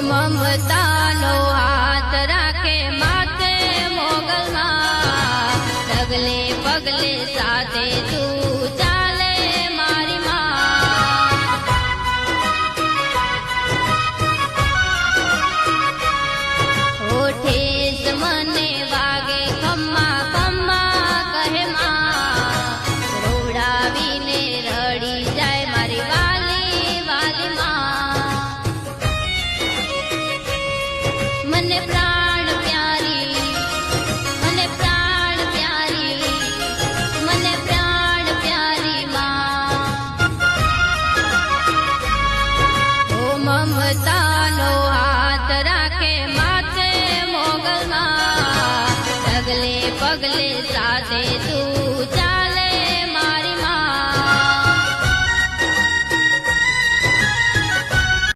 મમતાનો હાથ રાખે માથે મોગલમાં, ડગલે પગલે સાથે તું ચાલે મારી માં. ઓઠે જ મને વાગે ખમ્મા ખમ્મા કહે માં, રોવડાવીને રડી જાય મારી વાલી વાલી માં. મને પ્રાણ પ્યારી, મને પ્રાણ પ્યારી, મને પ્રાણ પ્યારી માં. ઓ મમતાનો હાથ રાખે માથે મોગલમાં, ડગલે પગલે સાથે તું